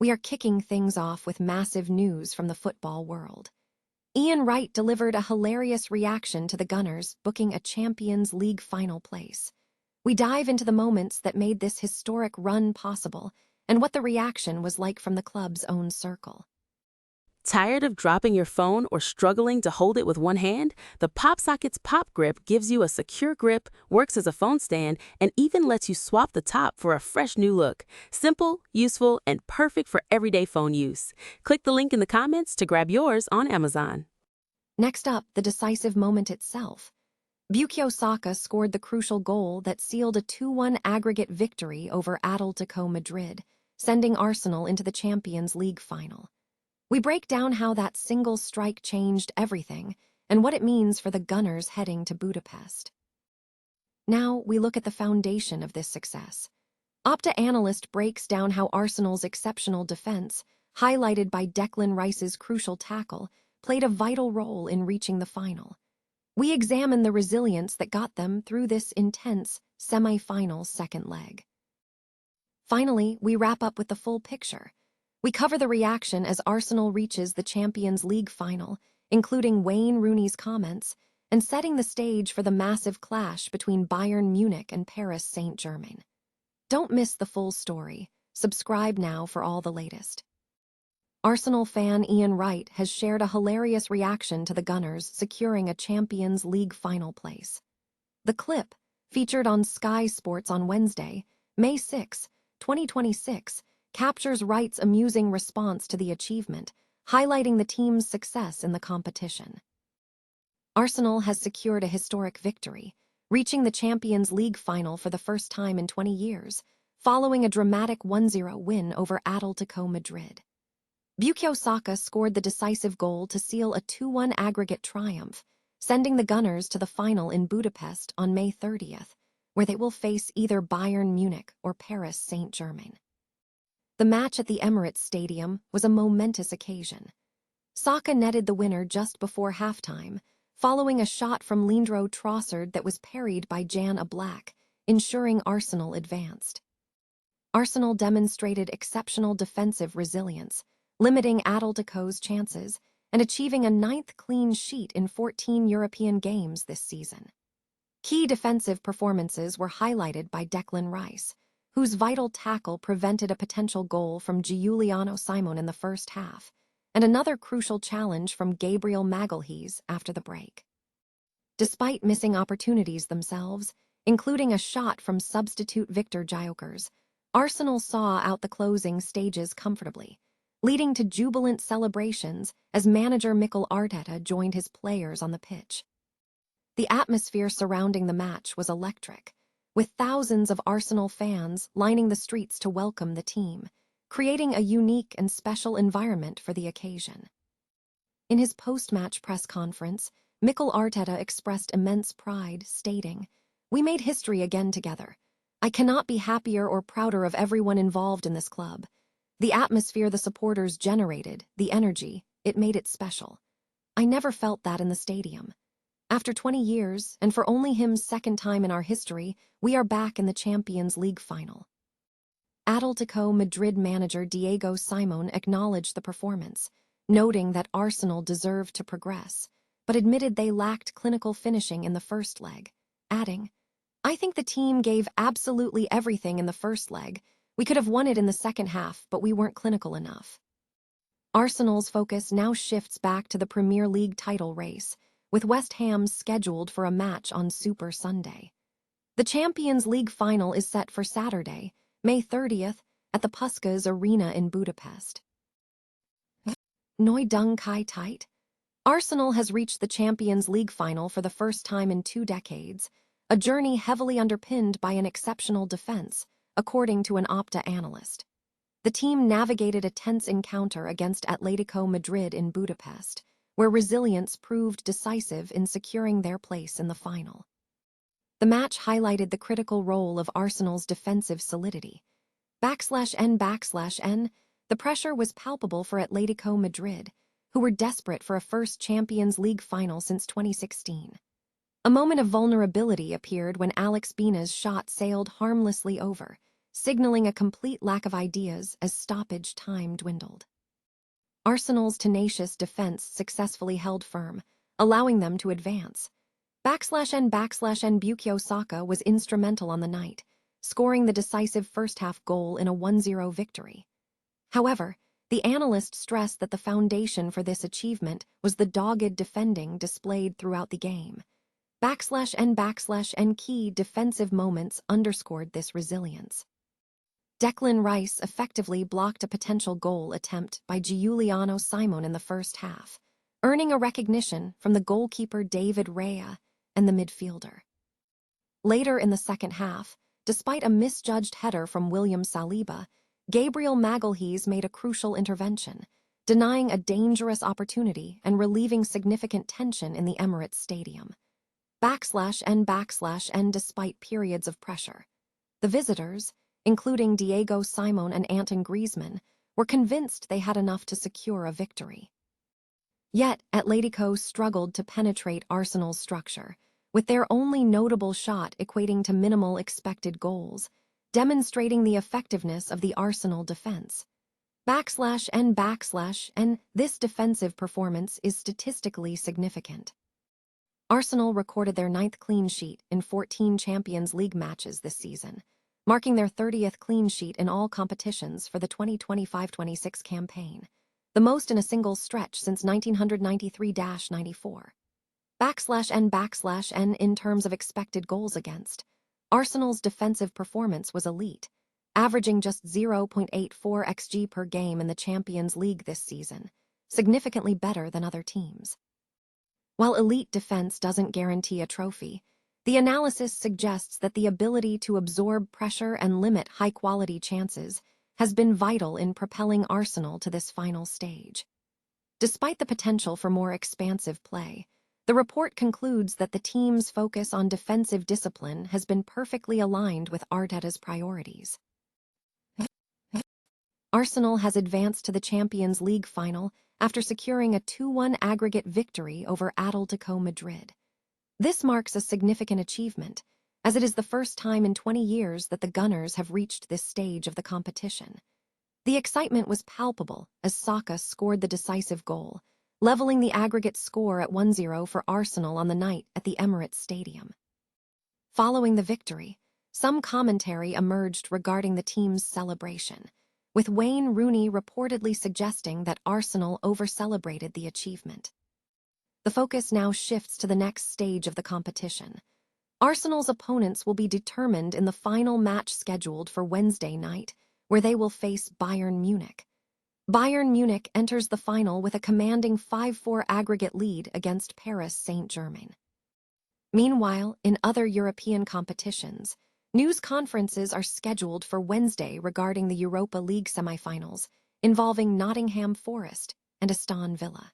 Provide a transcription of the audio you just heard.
we are kicking things off with massive news from the football world. Ian Wright delivered a hilarious reaction to the Gunners booking a Champions League final place. We dive into the moments that made this historic run possible and what the reaction was like from the club's own circle. Tired of dropping your phone or struggling to hold it with one hand? The PopSocket's Pop Grip gives you a secure grip, works as a phone stand, and even lets you swap the top for a fresh new look. Simple, useful, and perfect for everyday phone use. Click the link in the comments to grab yours on Amazon. Next up, the decisive moment itself. Bukayo Saka scored the crucial goal that sealed a 2-1 aggregate victory over Atletico Madrid, sending Arsenal into the Champions League final. We break down how that single strike changed everything and what it means for the Gunners heading to Budapest. Now we look at the foundation of this success. Opta analyst breaks down how Arsenal's exceptional defense, highlighted by Declan Rice's crucial tackle, played a vital role in reaching the final. We examine the resilience that got them through this intense semi-final second leg. Finally, we wrap up with the full picture. We cover the reaction as Arsenal reaches the Champions League final, including Wayne Rooney's comments, and setting the stage for the massive clash between Bayern Munich and Paris Saint-Germain. Don't miss the full story. Subscribe now for all the latest. Arsenal fan Ian Wright has shared a hilarious reaction to the Gunners securing a Champions League final place. The clip, featured on Sky Sports on Wednesday, May 6, 2026, captures Wright's amusing response to the achievement, highlighting the team's success in the competition. Arsenal has secured a historic victory, reaching the Champions League final for the first time in 20 years, following a dramatic 1-0 win over Atletico Madrid. Bukayo Saka scored the decisive goal to seal a 2-1 aggregate triumph, sending the Gunners to the final in Budapest on May 30th, where they will face either Bayern Munich or Paris Saint-Germain. The match at the Emirates Stadium was a momentous occasion. Saka netted the winner just before halftime, following a shot from Leandro Trossard that was parried by Jan Oblak, ensuring Arsenal advanced. Arsenal demonstrated exceptional defensive resilience, limiting Atletico's chances and achieving a 9th clean sheet in 14 European games this season. Key defensive performances were highlighted by Declan Rice, whose vital tackle prevented a potential goal from Giuliano Simon in the first half, and another crucial challenge from Gabriel Magalhaes after the break. Despite missing opportunities themselves, including a shot from substitute Victor Gyökeres, Arsenal saw out the closing stages comfortably, leading to jubilant celebrations as manager Mikel Arteta joined his players on the pitch. The atmosphere surrounding the match was electric, with thousands of Arsenal fans lining the streets to welcome the team, creating a unique and special environment for the occasion. In his post-match press conference, Mikel Arteta expressed immense pride, stating, "We made history again together. I cannot be happier or prouder of everyone involved in this club. The atmosphere the supporters generated, the energy, it made it special. I never felt that in the stadium. After 20 years, and for only his second time in our history, we are back in the Champions League final." Atletico Madrid manager Diego Simon acknowledged the performance, noting that Arsenal deserved to progress, but admitted they lacked clinical finishing in the first leg, adding, "I think the team gave absolutely everything in the first leg. We could have won it in the second half, but we weren't clinical enough." Arsenal's focus now shifts back to the Premier League title race, with West Ham scheduled for a match on Super Sunday. The Champions League final is set for Saturday, May 30th, at the Puskás Arena in Budapest. Neu dung kai tight? Arsenal has reached the Champions League final for the first time in 2 decades, a journey heavily underpinned by an exceptional defense, according to an Opta analyst. The team navigated a tense encounter against Atletico Madrid in Budapest, where resilience proved decisive in securing their place in the final. The match highlighted the critical role of Arsenal's defensive solidity. /N/, the pressure was palpable for Atletico Madrid, who were desperate for a first Champions League final since 2016. A moment of vulnerability appeared when Alex Bina's shot sailed harmlessly over, signaling a complete lack of ideas as stoppage time dwindled. Arsenal's tenacious defense successfully held firm, allowing them to advance. /N Bukayo Saka was instrumental on the night, scoring the decisive first-half goal in a 1-0 victory. However, the analyst stressed that the foundation for this achievement was the dogged defending displayed throughout the game. /N key defensive moments underscored this resilience. Declan Rice effectively blocked a potential goal attempt by Giuliano Simon in the first half, earning a recognition from the goalkeeper David Raya and the midfielder. Later in the second half, despite a misjudged header from William Saliba, Gabriel Magalhaes made a crucial intervention, denying a dangerous opportunity and relieving significant tension in the Emirates Stadium. /N despite periods of pressure. The visitors, including Diego Simon and Antoine Griezmann, were convinced they had enough to secure a victory. Yet, Atletico struggled to penetrate Arsenal's structure, with their only notable shot equating to minimal expected goals, demonstrating the effectiveness of the Arsenal defense. /N this defensive performance is statistically significant. Arsenal recorded their 9th clean sheet in 14 Champions League matches this season, marking their 30th clean sheet in all competitions for the 2025-26 campaign, the most in a single stretch since 1993-94. /N in terms of expected goals against, Arsenal's defensive performance was elite, averaging just 0.84 xG per game in the Champions League this season, significantly better than other teams. While elite defense doesn't guarantee a trophy, the analysis suggests that the ability to absorb pressure and limit high-quality chances has been vital in propelling Arsenal to this final stage. Despite the potential for more expansive play, the report concludes that the team's focus on defensive discipline has been perfectly aligned with Arteta's priorities. Arsenal has advanced to the Champions League final after securing a 2-1 aggregate victory over Atletico Madrid. This marks a significant achievement, as it is the first time in 20 years that the Gunners have reached this stage of the competition. The excitement was palpable as Saka scored the decisive goal, leveling the aggregate score at 1-0 for Arsenal on the night at the Emirates Stadium. Following the victory, some commentary emerged regarding the team's celebration, with Wayne Rooney reportedly suggesting that Arsenal over-celebrated the achievement. The focus now shifts to the next stage of the competition. Arsenal's opponents will be determined in the final match scheduled for Wednesday night, where they will face Bayern Munich. Bayern Munich enters the final with a commanding 5-4 aggregate lead against Paris Saint-Germain. Meanwhile, in other European competitions, news conferences are scheduled for Wednesday regarding the Europa League semifinals, involving Nottingham Forest and Aston Villa.